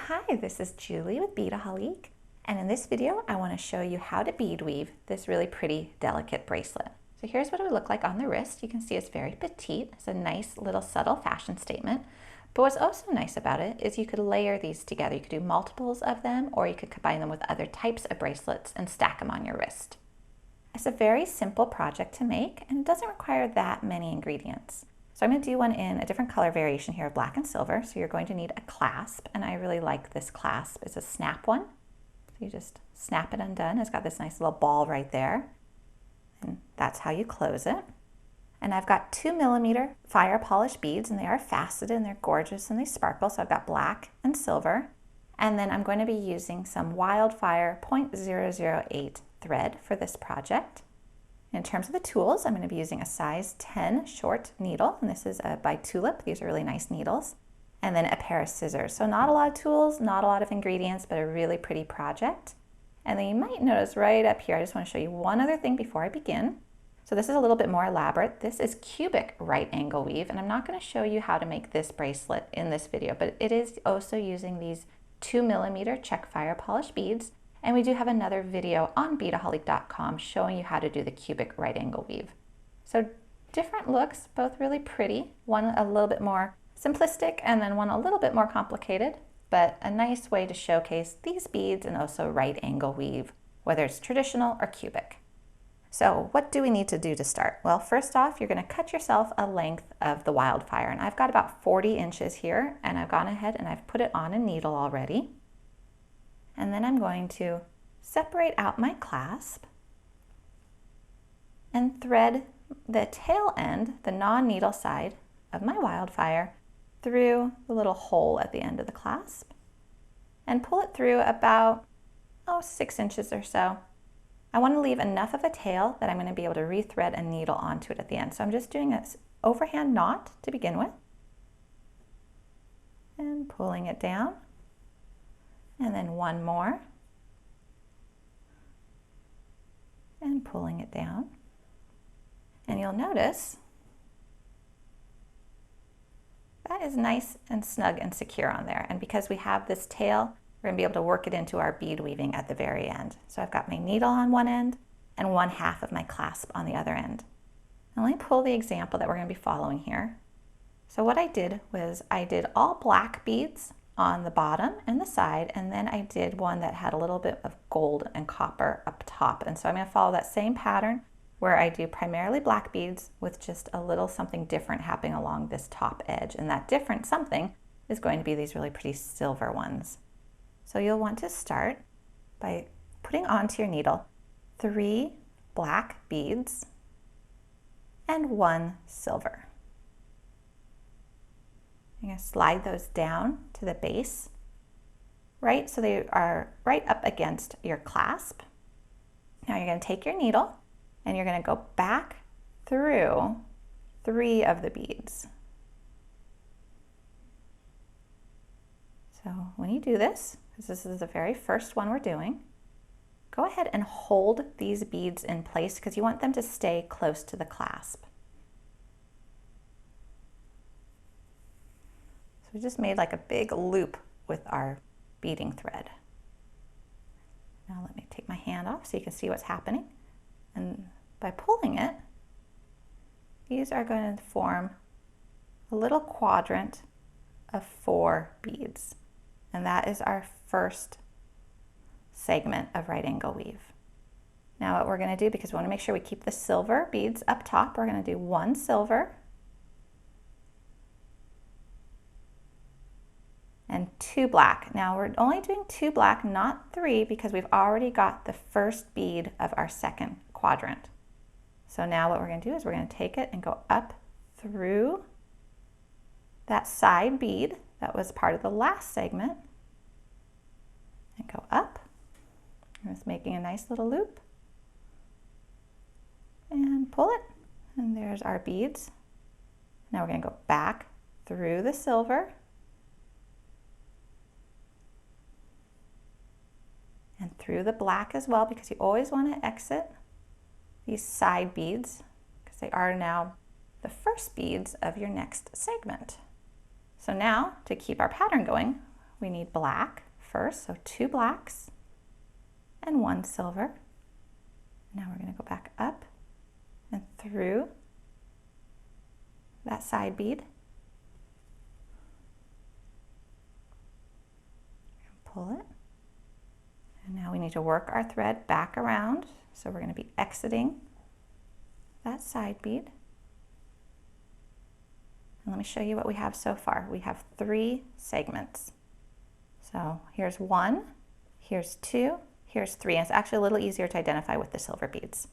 Hi, this is Julie with Beadaholique, and in this video I want to show you how to bead weave this really pretty, delicate bracelet. So here's what it would look like on the wrist. You can see it's very petite. It's a nice little subtle fashion statement. But what's also nice about it is you could layer these together. You could do multiples of them, or you could combine them with other types of bracelets and stack them on your wrist. It's a very simple project to make, and it doesn't require that many ingredients. So I'm going to do one in a different color variation here of black and silver. So you're going to need a clasp, and I really like this clasp. It's a snap one. So you just snap it undone. It's got this nice little ball right there, and that's how you close it. And I've got 2mm fire polish beads, and they are faceted and they're gorgeous and they sparkle. So I've got black and silver. And then I'm going to be using some Wildfire 0.008 thread for this project. In terms of the tools, I'm going to be using a size 10 short needle, and this is by Tulip. These are really nice needles. And then a pair of scissors. So not a lot of tools, not a lot of ingredients, but a really pretty project. And then you might notice right up here, I just want to show you one other thing before I begin. So this is a little bit more elaborate. This is cubic right angle weave, and I'm not going to show you how to make this bracelet in this video, but it is also using these 2mm Czech fire polish beads. And we do have another video on beadaholique.com showing you how to do the cubic right angle weave. So different looks, both really pretty. One a little bit more simplistic and then one a little bit more complicated, but a nice way to showcase these beads and also right angle weave, whether it's traditional or cubic. So what do we need to do to start? Well, first off, you're going to cut yourself a length of the Wildfire, and I've got about 40 inches here, and I've gone ahead and I've put it on a needle already. And then I'm going to separate out my clasp and thread the tail end, the non-needle side of my Wildfire, through the little hole at the end of the clasp and pull it through about 6 inches or so. I want to leave enough of a tail that I'm going to be able to rethread a needle onto it at the end. So I'm just doing this overhand knot to begin with and pulling it down. And then one more, and pulling it down. And you'll notice that is nice and snug and secure on there. And because we have this tail, we're going to be able to work it into our bead weaving at the very end. So I've got my needle on one end and 1/2 of my clasp on the other end. Now let me pull the example that we're going to be following here. So what I did was I did all black beads on the bottom and the side, and then I did one that had a little bit of gold and copper up top. And so I'm going to follow that same pattern where I do primarily black beads with just a little something different happening along this top edge. And that different something is going to be these really pretty silver ones. So you'll want to start by putting onto your needle 3 black beads and 1 silver. You're going to slide those down to the base, right? So they are right up against your clasp. Now you're going to take your needle and you're going to go back through 3 of the beads. So when you do this, because this is the very first one we're doing, go ahead and hold these beads in place because you want them to stay close to the clasp. We just made like a big loop with our beading thread. Now let me take my hand off so you can see what's happening. And by pulling it, these are going to form a little quadrant of 4 beads. And that is our first segment of right angle weave. Now what we're going to do, because we want to make sure we keep the silver beads up top, we're going to do 1 silver and 2 black. Now we're only doing 2 black, not 3, because we've already got the first bead of our second quadrant. So now what we're going to do is we're going to take it and go up through that side bead that was part of the last segment and go up. I'm just making a nice little loop and pull it, and there's our beads. Now we're going to go back through the silver and through the black as well, because you always want to exit these side beads because they are now the first beads of your next segment. So now, to keep our pattern going, we need black first, so 2 blacks and 1 silver. Now we're going to go back up and through that side bead. And pull it. And now we need to work our thread back around. So we're going to be exiting that side bead. And let me show you what we have so far. We have 3 segments. So here's 1, here's 2, here's 3. And it's actually a little easier to identify with the silver beads.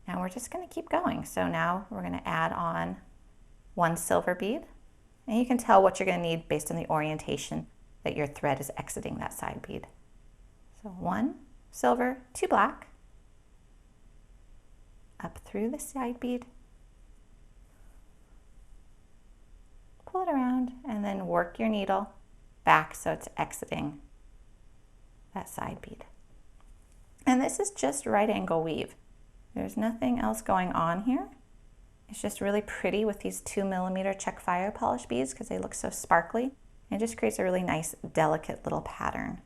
Now we're just going to keep going. So now we're going to add on 1 silver bead. And you can tell what you're going to need based on the orientation that your thread is exiting that side bead. So 1 silver, 2 black, up through the side bead, pull it around, and then work your needle back so it's exiting that side bead. And this is just right angle weave. There's nothing else going on here. It's just really pretty with these 2mm Czech fire polish beads because they look so sparkly. And it just creates a really nice, delicate little pattern.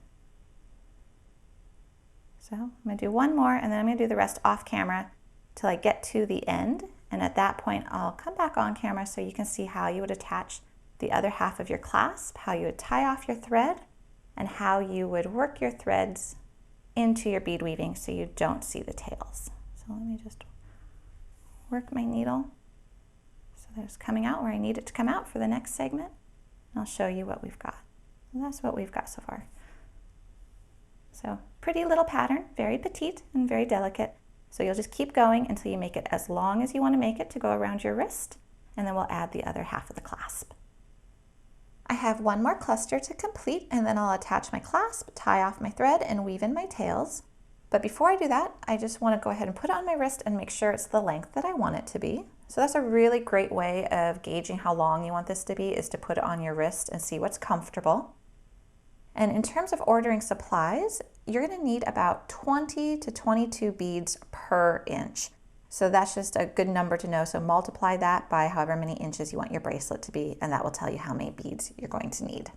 So I'm going to do 1 more, and then I'm going to do the rest off camera till I get to the end. And at that point, I'll come back on camera so you can see how you would attach the other half of your clasp, how you would tie off your thread, and how you would work your threads into your bead weaving so you don't see the tails. So let me just work my needle so that it's coming out where I need it to come out for the next segment. And I'll show you what we've got. And that's what we've got so far. So pretty little pattern, very petite and very delicate. So you'll just keep going until you make it as long as you want to make it to go around your wrist, and then we'll add the other half of the clasp. I have 1 more cluster to complete, and then I'll attach my clasp, tie off my thread, and weave in my tails. But before I do that, I just want to go ahead and put it on my wrist and make sure it's the length that I want it to be. So that's a really great way of gauging how long you want this to be, is to put it on your wrist and see what's comfortable. And in terms of ordering supplies, you're going to need about 20 to 22 beads per inch. So that's just a good number to know. So multiply that by however many inches you want your bracelet to be, and that will tell you how many beads you're going to need.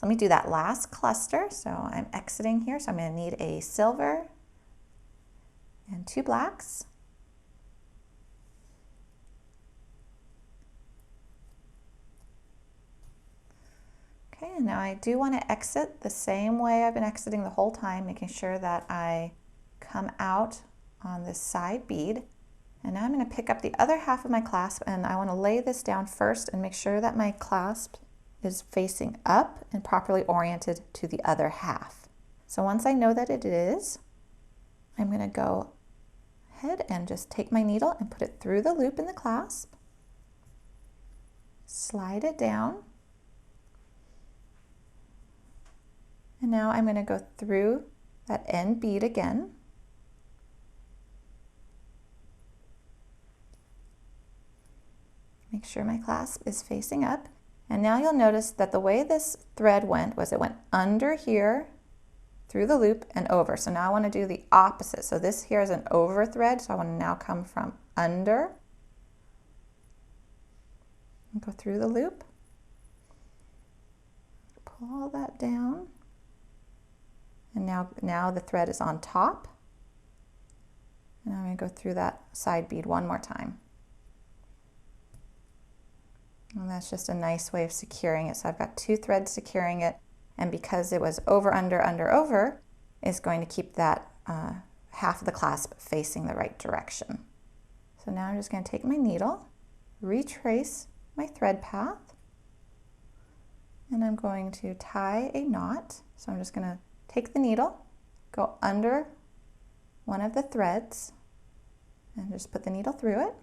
Let me do that last cluster. So I'm exiting here. So I'm going to need a silver and 2 blacks. Okay, and now I do want to exit the same way I've been exiting the whole time, making sure that I come out on this side bead. And now I'm going to pick up the other half of my clasp, and I want to lay this down first and make sure that my clasp is facing up and properly oriented to the other half. So once I know that it is, I'm going to go ahead and just take my needle and put it through the loop in the clasp, slide it down, and now I'm going to go through that end bead again. Make sure my clasp is facing up. And now you'll notice that the way this thread went was it went under here, through the loop and over. So now I want to do the opposite. So this here is an over thread. So I want to now come from under and go through the loop. Pull all that down. And now the thread is on top. And I'm going to go through that side bead 1 more time. And that's just a nice way of securing it. So I've got 2 threads securing it, and because it was over, under, over, it's going to keep that half of the clasp facing the right direction. So now I'm just going to take my needle, retrace my thread path, and I'm going to tie a knot. So I'm just going to take the needle, go under one of the threads, and just put the needle through it,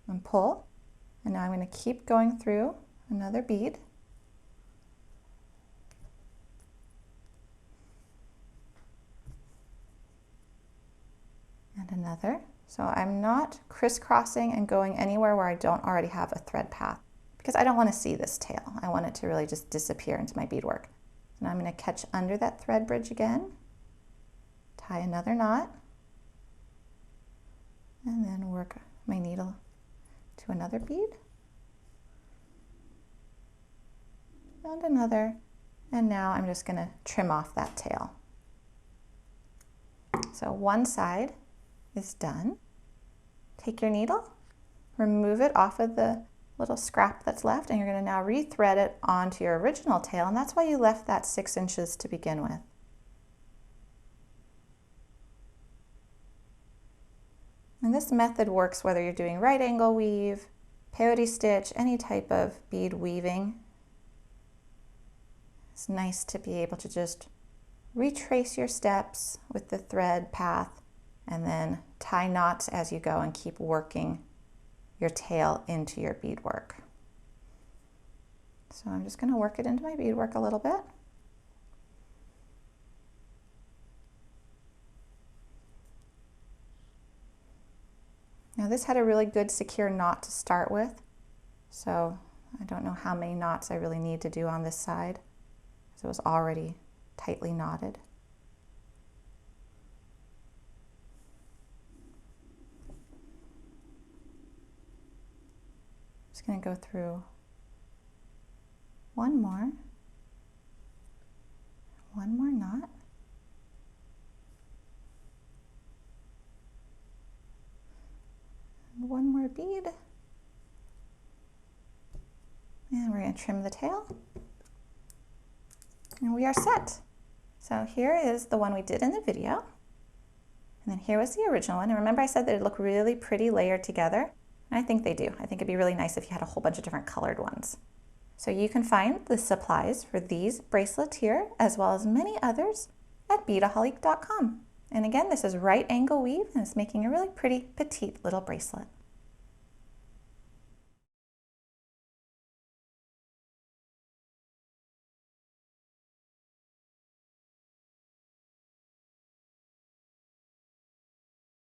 and pull. And now I'm going to keep going through another bead. And another. So I'm not crisscrossing and going anywhere where I don't already have a thread path, because I don't want to see this tail. I want it to really just disappear into my beadwork. So now I'm going to catch under that thread bridge again, tie another knot, and then work my needle to another bead. and another. And now I'm just going to trim off that tail. So one side is done. Take your needle, remove it off of the little scrap that's left, and you're going to now rethread it onto your original tail, and that's why you left that 6 inches to begin with. And this method works whether you're doing right angle weave, peyote stitch, any type of bead weaving. It's nice to be able to just retrace your steps with the thread path and then tie knots as you go and keep working your tail into your beadwork. So I'm just going to work it into my beadwork a little bit. Now this had a really good secure knot to start with, so I don't know how many knots I really need to do on this side, because it was already tightly knotted. Just going to go through one more knot. And one more bead. And we're going to trim the tail. And we are set. So here is the one we did in the video. And then here was the original one. And remember I said that it'd look really pretty layered together? And I think they do. I think it'd be really nice if you had a whole bunch of different colored ones. So you can find the supplies for these bracelets here, as well as many others, at Beadaholique.com. And again, this is right angle weave, and it's making a really pretty petite little bracelet.